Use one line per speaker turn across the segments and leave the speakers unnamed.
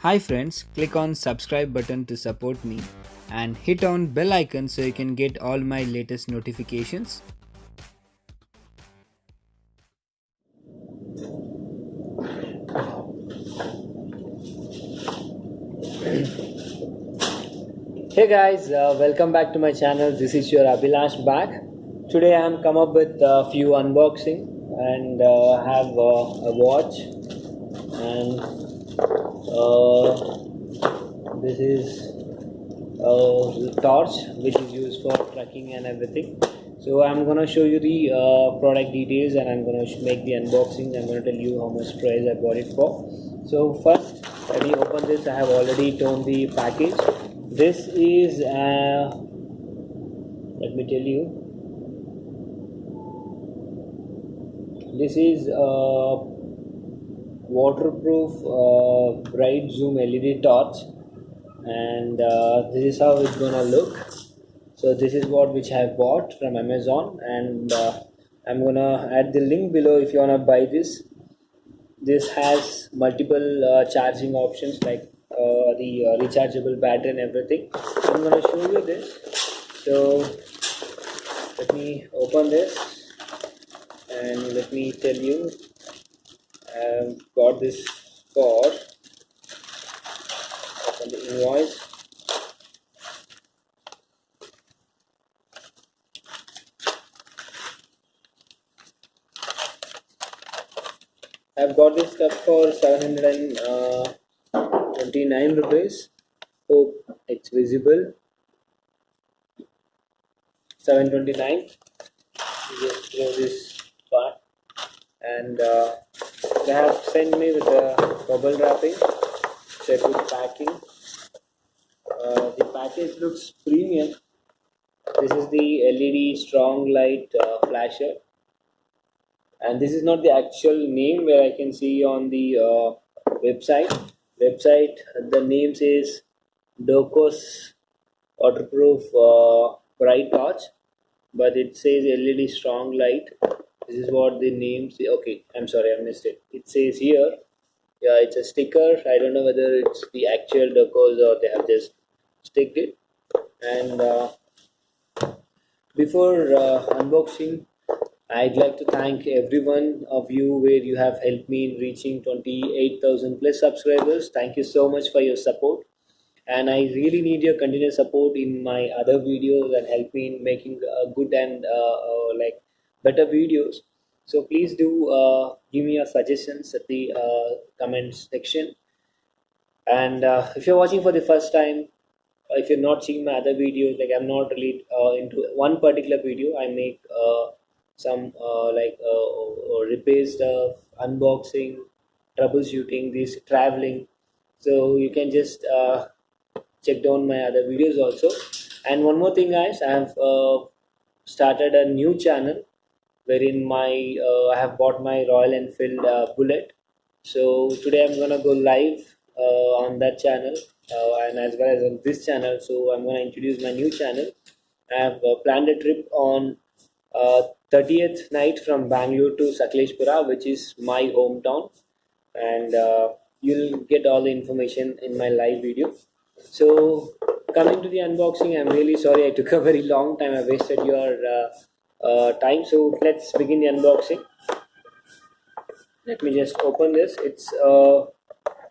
Hi friends, click on subscribe button to support me and hit on bell icon so you can get all my latest notifications.
Hey guys, welcome back to my channel. This is your Abhilash back. Today I'm come up with a few unboxing and have a watch and this is a torch which is used for tracking and everything. So I'm gonna show you the product details and I'm gonna make the unboxing. I'm gonna tell you how much price I bought it for. So first, let me open this. I have already torn the package. This is let me tell you, this is a waterproof bright zoom LED torch, and this is how it's gonna look. So this is what which I have bought from Amazon, and I'm gonna add the link below if you wanna buy this. This has multiple charging options like the rechargeable battery and everything. So I'm gonna show you this. So let me open this and let me tell you, I've got this for open the invoice. I've got this stuff for 729 rupees. Hope it's visible. 729. Just throw this part, and they have sent me with a bubble wrapping. Check with packing. The package looks premium. This is the LED strong light flasher, and this is not the actual name where I can see on the website. The name says DOCOSS waterproof bright torch, but it says LED strong light. This is what the name say. Okay, I'm sorry, I missed it. It says here, yeah, it's a sticker. I don't know whether it's the actual DOCOSS or they have just sticked it. And before unboxing, I'd like to thank every one of you where you have helped me in reaching 28,000 plus subscribers. Thank you so much for your support. And I really need your continuous support in my other videos and help me in making good and like better videos. So please do give me your suggestions at the comments section. And if you're watching for the first time, if you're not seeing my other videos, like I'm not really into one particular video. I make some repair stuff, unboxing, troubleshooting, this traveling. So you can just check down my other videos also. And one more thing, guys, I have started a new channel wherein my I have bought my Royal Enfield Bullet. So today I'm gonna go live on that channel and as well as on this channel. So I'm gonna introduce my new channel. I have planned a trip on 30th night from Bangalore to Sakleshpura, which is my hometown, and you'll get all the information in my live video. So coming to the unboxing, I'm really sorry I took a very long time. I wasted your time. So let's begin the unboxing. Let me just open this. It's a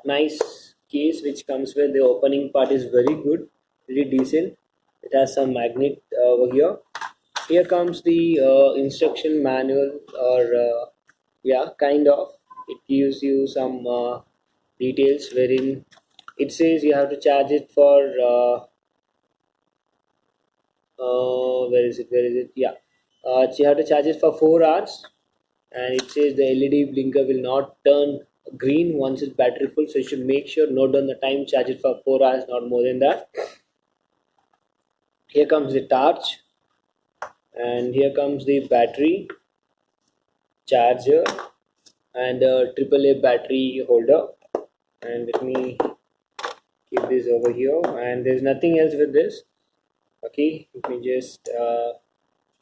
nice case which comes with the opening part is very good, really decent. It has some magnet over here. Here comes the instruction manual, or yeah, kind of. It gives you some details wherein it says you have to charge it for where is it? Where is it? Yeah, so you have to charge it for 4 hours, and it says the LED blinker will not turn green once it's battery full. So you should make sure note down the time, charge it for 4 hours, not more than that. Here comes the torch, and here comes the battery charger and a AAA battery holder. And let me keep this over here, and there's nothing else with this. Okay, let me just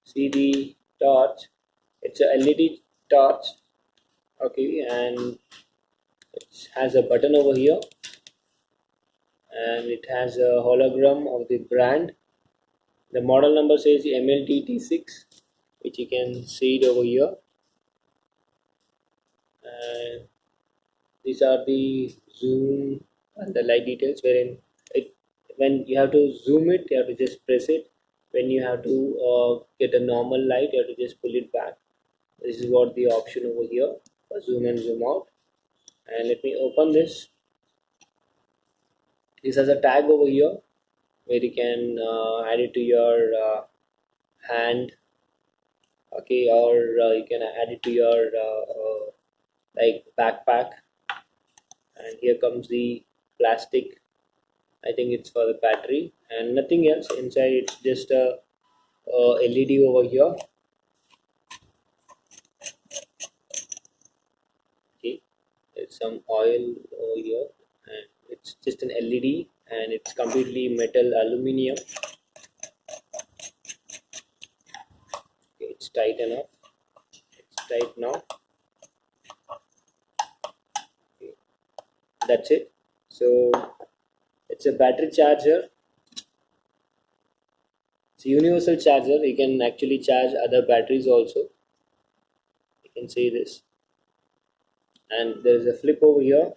see the torch. It's a LED torch. Okay, and it has a button over here. and it has a hologram of the brand. The model number says MLTT6, which you can see it over here. And these are the zoom and the light details, wherein it, when you have to zoom it, you have to just press it. When you have to get a normal light, you have to just pull it back. This is what the option over here for zoom and zoom out. And let me open this. This has a tag over here where you can add it to your hand, okay, or you can add it to your like backpack. And here comes the plastic. I think it's for the battery and nothing else inside. It's just a LED over here. Okay, there's some oil over here, and it's just an LED, and it's completely metal aluminium. Okay, it's tight enough. It's tight now. Okay, that's it. So it's a battery charger. It's a universal charger. You can actually charge other batteries also. You can see this, and there is a flip over here.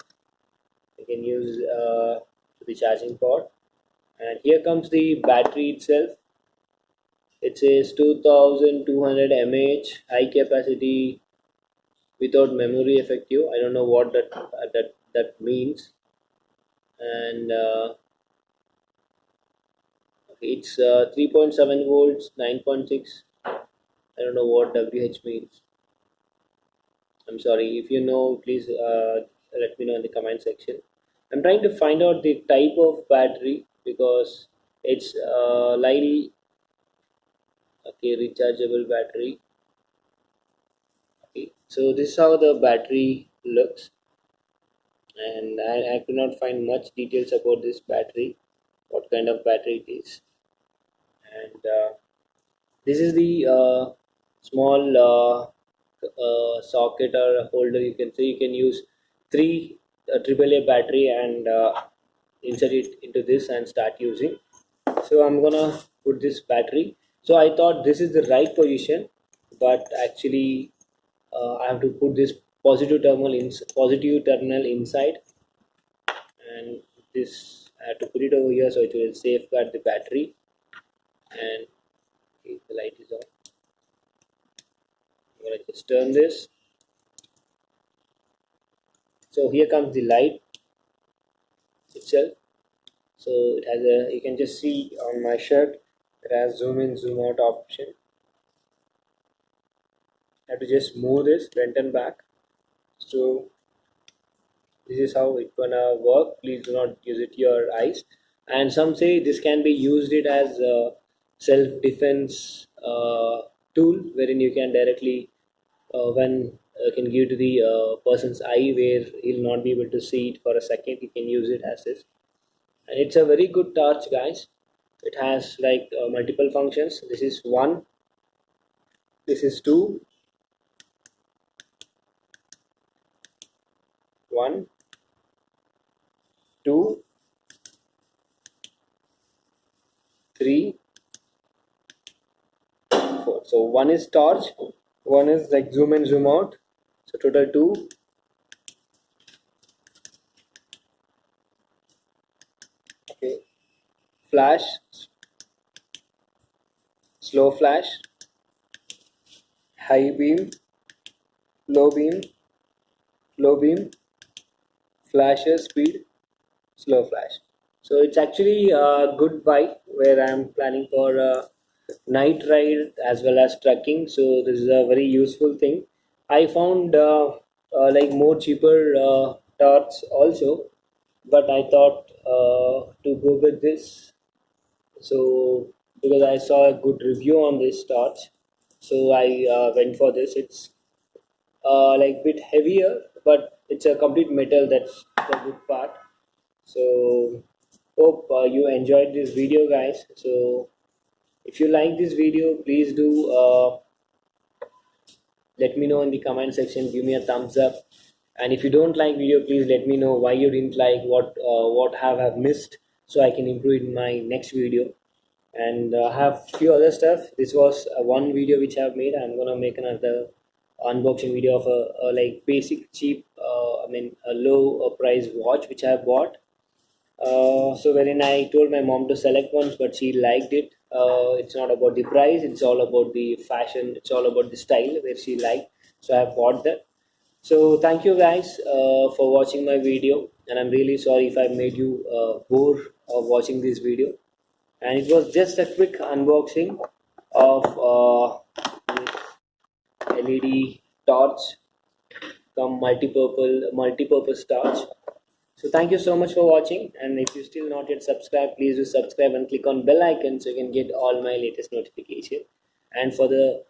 You can use the charging port. And here comes the battery itself. It says 2200 mAh, high capacity without memory effective. I don't know what that means. And it's 3.7 volts, 9.6. I don't know what WH means. I'm sorry. If you know, please let me know in the comment section. I'm trying to find out the type of battery because it's Lyle. Okay, rechargeable battery. Okay, so this is how the battery looks, and I could not find much details about this battery, what kind of battery it is. And this is the small socket or holder. You can say you can use three AAA battery and insert it into this and start using. So I'm gonna put this battery. So I thought this is the right position, but actually I have to put this positive terminal inside, and this I have to put it over here so it will safeguard the battery. And okay, the light is on. I'm gonna just turn this. So here comes the light itself. So it has a, you can just see on my shirt, it has zoom in zoom out option. I have to just move this front and back. So this is how it gonna work. Please do not use it your eyes. And some say this can be used it as a self-defense tool, wherein you can directly when can give to the person's eye where he'll not be able to see it for a second. You can use it as this, and it's a very good torch, guys. It has like multiple functions. This is one. This is two. One, two, three, four. So one is torch, one is like zoom in, zoom out. So total two. Okay. Flash, slow flash, high beam, low beam, low beam, flasher speed, slow flash. So it's actually a good bike where I'm planning for a night ride as well as trekking. So this is a very useful thing. I found like more cheaper torch also, but I thought to go with this. So because I saw a good review on this torch, so I went for this. It's like bit heavier, but it's a complete metal. That's the good part. So hope you enjoyed this video, guys. So if you like this video, please do let me know in the comment section. Give me a thumbs up, and if you don't like video, please let me know why you didn't like, what have I missed, so I can improve in my next video. And I have few other stuff. This was one video which I've made. I'm gonna make another unboxing video of a like basic cheap a low price watch which I bought. So wherein I told my mom to select ones, but she liked it. It's not about the price; it's all about the fashion. It's all about the style where she liked. So I bought that. So thank you guys for watching my video, and I'm really sorry if I made you bored of watching this video. And it was just a quick unboxing of LED torch, come multi-purpose torch. So thank you so much for watching, and if you still not yet subscribed, please do subscribe and click on bell icon so you can get all my latest notification. And for the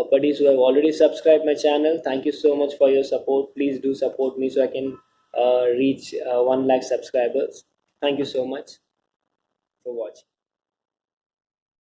buddies who have already subscribed my channel, thank you so much for your support. Please do support me so I can reach 1 lakh subscribers. Thank you so much for watching.